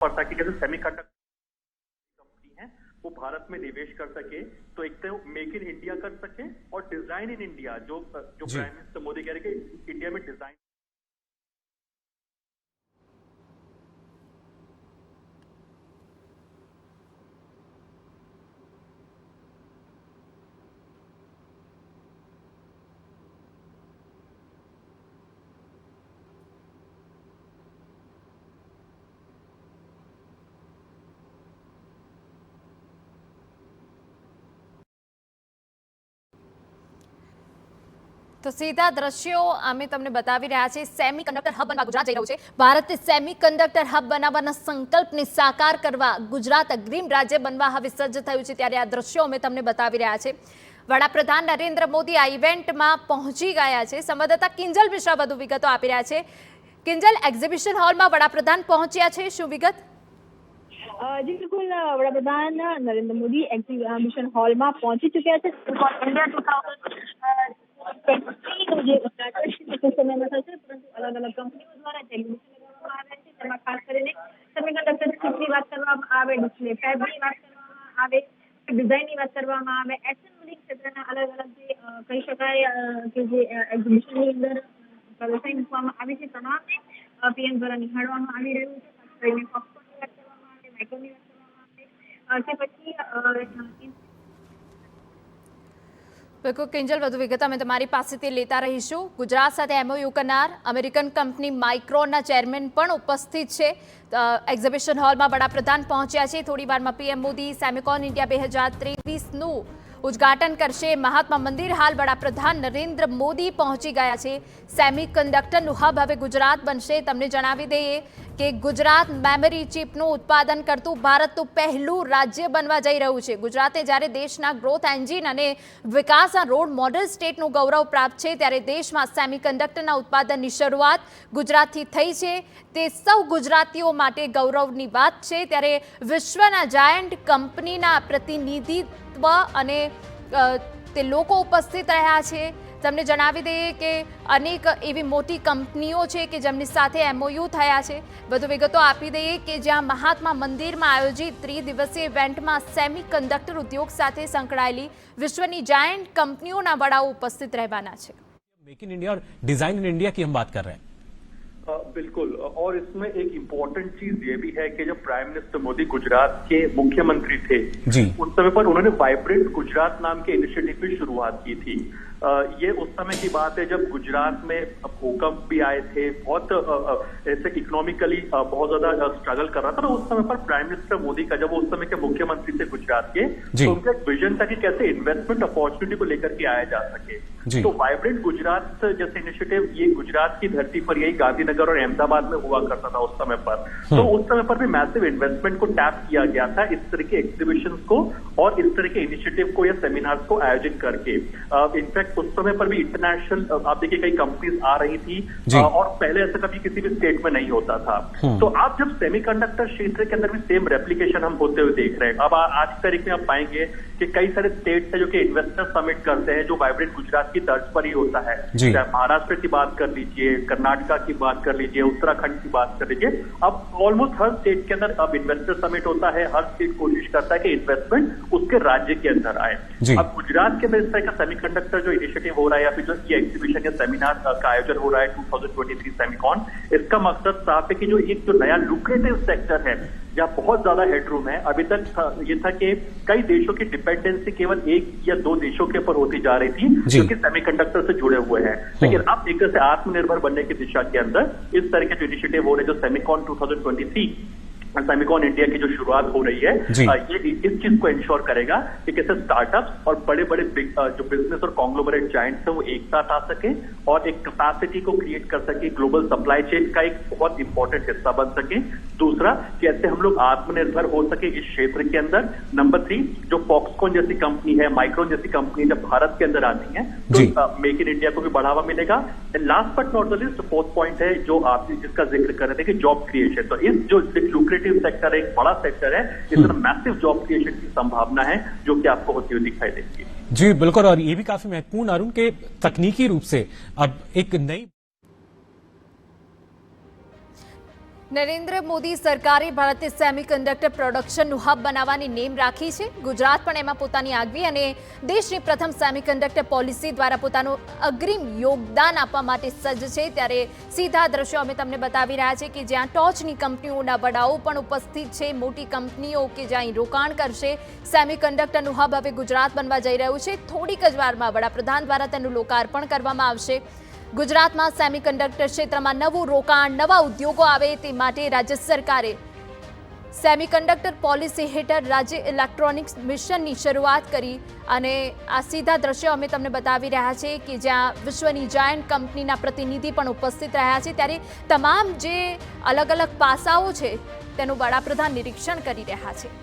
पड़ता कि जैसे सेमीकंडक्टर कंपनी है वो भारत में निवेश कर सके, तो एक तो मेक इन इंडिया कर सके और डिजाइन इन इंडिया जो प्राइम मिनिस्टर मोदी कह रहे कि इंडिया में डिजाइन। तो सीधा દ્રશ્યો અમે તમને બતાવી રહ્યા છે। સેમિકન્ડક્ટર હબ બનવા ગુજરાત જઈ રહ્યું છે। ભારતે સેમિકન્ડક્ટર હબ બનાવવાના સંકલ્પને સાકાર કરવા ગુજરાત અગ્રીમ રાજ્ય બનવા હવે સજ્જ થયું છે। ત્યારે આ દ્રશ્યો અમે તમને બતાવી રહ્યા છે। વડાપ્રધાન નરેન્દ્ર મોદી આ ઇવેન્ટમાં પહોંચી ગયા છે। સંવાદદાતા કિંજલ મિશ્રા વધુ વિગતો આપી રહ્યા છે। કિંજલ, એક્ઝિબિશન હોલમાં વડાપ્રધાન પહોંચ્યા છે, શું વિગત? जी बिल्कुल, वडाप्रधान नरेंद्र मोदी एग्जीबिशन हॉल में पहुंची चुके हैं। इंडिया 2023 समय में थशे, परंतु अलग अलग कंपनीओ द्वारा खास કરીને સેમિકન્ડક્ટર ચિપની વાત કરવામાં આવે, ડિસ્પ્લે ફેબની વાત કરવામાં આવે, ડિઝાઇનની વાત કરવામાં આવે, એસેમ્બલિંગ ક્ષેત્રના અલગ અલગ જે કહી શકાય કે જે એક્ઝિબિશનની અંદર પ્રદર્શની મૂકવામાં આવી છે તમામને પીએમ દ્વારા નિહાળવામાં આવી રહ્યું છે। ખાસ કરીને बिल्कुल किंजल, વધુ વિગત અમે તમારી પાસેથી લેતા રહીશું। ગુજરાત સાથે એમઓયુ કરનાર અમેરિકન કંપની માઇક્રોનના ચેરમેન પણ ઉપસ્થિત છે। એક્ઝિબિશન હોલમાં વડાપ્રધાન પહોંચ્યા છે। થોડી વારમાં પીએમ મોદી સેમિકોન ઇન્ડિયા 2023નું ઉદ્ઘાટન કરશે। મહાત્મા મંદિર હાલ વડાપ્રધાન નરેન્દ્ર મોદી પહોંચી ગયા છે। સેમિકન્ડક્ટરનું હબ હવે ગુજરાત બનશે। તમને જણાવી દઈએ કે ગુજરાત મેમરી ચિપનું ઉત્પાદન કરતું ભારતનું પહેલું રાજ્ય બનવા જઈ રહ્યું છે। ગુજરાતે જ્યારે દેશના ગ્રોથ એન્જિન અને વિકાસના રોડ મોડેલ સ્ટેટનું ગૌરવ પ્રાપ્ત છે, ત્યારે દેશમાં સેમિકન્ડક્ટરના ઉત્પાદનની શરૂઆત ગુજરાતથી થઈ છે। તે સૌ ગુજરાતીઓ માટે ગૌરવની વાત છે। ત્યારે વિશ્વના જાયન્ટ કંપનીના પ્રતિનિધિત્વ અને તે લોકો ઉપસ્થિત રહ્યા છે। તમને જણાવી દઈએ કે અનેક એવી મોટી કંપનીઓ છે કે જેમની સાથે એમઓયુ થયા છે। વધુ વિગતો આપી દઈએ કે જ્યાં મહાત્મા મંદિરમાં આયોજિત ત્રિદિવસીય ઇવેન્ટમાં સેમિકન્ડક્ટર ઉદ્યોગ સાથે સંકળાયેલી વિશ્વની જાયન્ટ કંપનીઓના વડાઓ ઉપસ્થિત રહેવાના છે। मेक इन इंडिया और डिजाइन इन इंडिया की हम बात कर रहे हैं। बिल्कुल, और इसमें एक इम्पोर्टेंट चीज ये भी है कि जब प्राइम मिनिस्टर मोदी गुजरात के मुख्यमंत्री थे जी, उस समय पर उन्होंने वाइब्रेंट गुजरात नाम के इनिशिएटिव की शुरुआत की थी। ये उस समय की बात है जब गुजरात में भूकंप भी आए थे, बहुत ऐसे इकोनॉमिकली बहुत ज्यादा स्ट्रगल कर रहा था। तो उस समय पर प्राइम मिनिस्टर मोदी का जब उस समय के मुख्यमंत्री थे गुजरात के, तो उनका एक विजन था कि कैसे इन्वेस्टमेंट अपॉर्चुनिटी को लेकर के आया जा सके। तो वाइब्रेंट गुजरात जैसे इनिशिएटिव ये गुजरात की धरती पर यही गांधीनगर और अहमदाबाद में हुआ करता था उस समय पर। तो उस समय पर भी मैसिव इन्वेस्टमेंट को टैप किया गया था इस तरह के एग्जीबिशन को और इस तरह के इनिशिएटिव को या सेमिनार्स को आयोजित करके। इनफैक्ट उस समय पर भी इंटरनेशनल आप देखिए कई कंपनीज आ रही थी और पहले ऐसा कभी किसी भी स्टेट में नहीं होता था। तो आप जब सेमीकंडक्टर क्षेत्र के अंदर भी सेम रेप्लिकेशन हम होते हुए देख रहे हैं। अब आज की तारीख में आप पाएंगे कि कई सारे स्टेट है जो कि इन्वेस्टर समिट करते हैं जो वाइब्रेंट गुजरात की तर्ज पर ही होता है। चाहे महाराष्ट्र की बात कर लीजिए, कर्नाटका की बात कर लीजिए, उत्तराखंड की बात कर लीजिए। अब ऑलमोस्ट हर स्टेट के अंदर अब इन्वेस्टर समिट होता है। हर स्टेट कोशिश करता है कि इन्वेस्टमेंट उसके राज्य के अंदर आए। अब गुजरात के अंदर इस तरह का सेमीकंडक्टर जो इनिशिएटिव हो रहा है या फिर जो ये एग्जीबिशन या सेमिनार का आयोजन हो रहा है 2023 सेमिकॉन, इसका मकसद साफ है कि जो एक जो नया लुक्रेटिव सेक्टर है जहाँ बहुत ज्यादा हेडरूम है। अभी तक ये था कि कई देशों की डिपेंडेंसी केवल एक या दो देशों के ऊपर होती जा रही थी जो कि सेमीकंडक्टर से जुड़े हुए हैं। लेकिन अब एक तरह से आत्मनिर्भर बनने की दिशा के अंदर इस तरह के जो इनिशिएटिव हो रहे हैं जो सेमिकॉन 2023 सेमिकॉन इंडिया की जो शुरुआत हो रही है, ये इस चीज को इंश्योर करेगा कि कैसे स्टार्टअप्स और बड़े बड़े जो बिजनेस और कॉन्ग्लोमरेट जायंट्स है वो एक साथ आ सके और एक कैपेसिटी को क्रिएट कर सके, ग्लोबल सप्लाई चेन का एक बहुत इंपॉर्टेंट हिस्सा बन सके। दूसरा, कैसे हम लोग आत्मनिर्भर हो सके इस क्षेत्र के अंदर। नंबर 3, जो फॉक्सकॉन जैसी कंपनी है, माइक्रोन जैसी कंपनी जब भारत के अंदर आती है तो मेक इन इंडिया को भी बढ़ावा मिलेगा। And last but not the list, fourth point है जो आप जिसका जिक्र कर रहे थे कि जॉब क्रिएशन। तो इस जो सेक्टर है, एक बड़ा सेक्टर है, इसमें मैसिव जॉब क्रिएशन की संभावना है जो कि आपको होती हुई दिखाई देगी। जी बिल्कुल, और ये भी काफी महत्वपूर्ण अरुण के तकनीकी रूप से अब एक नई નરેન્દ્ર મોદી સરકારે ભારતે સેમિકન્ડક્ટર પ્રોડક્શનનું હબ બનાવવાની નેમ રાખી છે. ગુજરાત પણ એમાં પોતાની આગવી અને દેશની પ્રથમ સેમિકન્ડક્ટર પોલિસી દ્વારા પોતાનું અગ્રિમ યોગદાન આપવા માટે સજ્જ છે. ત્યારે સીધા દ્રશ્યો અમે તમને બતાવી રહ્યા છીએ કે જ્યાં ટોચની કંપનીઓના વડાઓ પણ ઉપસ્થિત છે. મોટી કંપનીઓ કે જ્યાં રોકાણ કરશે. સેમિકન્ડક્ટરનું હબ હવે ગુજરાત બનવા જઈ રહ્યું છે. થોડીક જ વારમાં વડાપ્રધાન દ્વારા તેનું લોકાર્પણ કરવામાં આવશે. ગુજરાતમાં સેમિકન્ડક્ટર ક્ષેત્રમાં નવું રોકાણ, નવા ઉદ્યોગો આવે તે માટે રાજ્ય સરકારે સેમિકન્ડક્ટર પોલિસી હેઠળ રાજ્ય ઇલેક્ટ્રોનિક્સ મિશનની શરૂઆત કરી અને આ સીધા દ્રશ્યો અમે તમને બતાવી રહ્યા છીએ કે જ્યાં વિશ્વની જાયન્ટ કંપનીના પ્રતિનિધિ પણ ઉપસ્થિત રહ્યા છે. ત્યારે તમામ જે અલગ અલગ પાસાઓ છે તેનું વડાપ્રધાન નિરીક્ષણ કરી રહ્યા છે.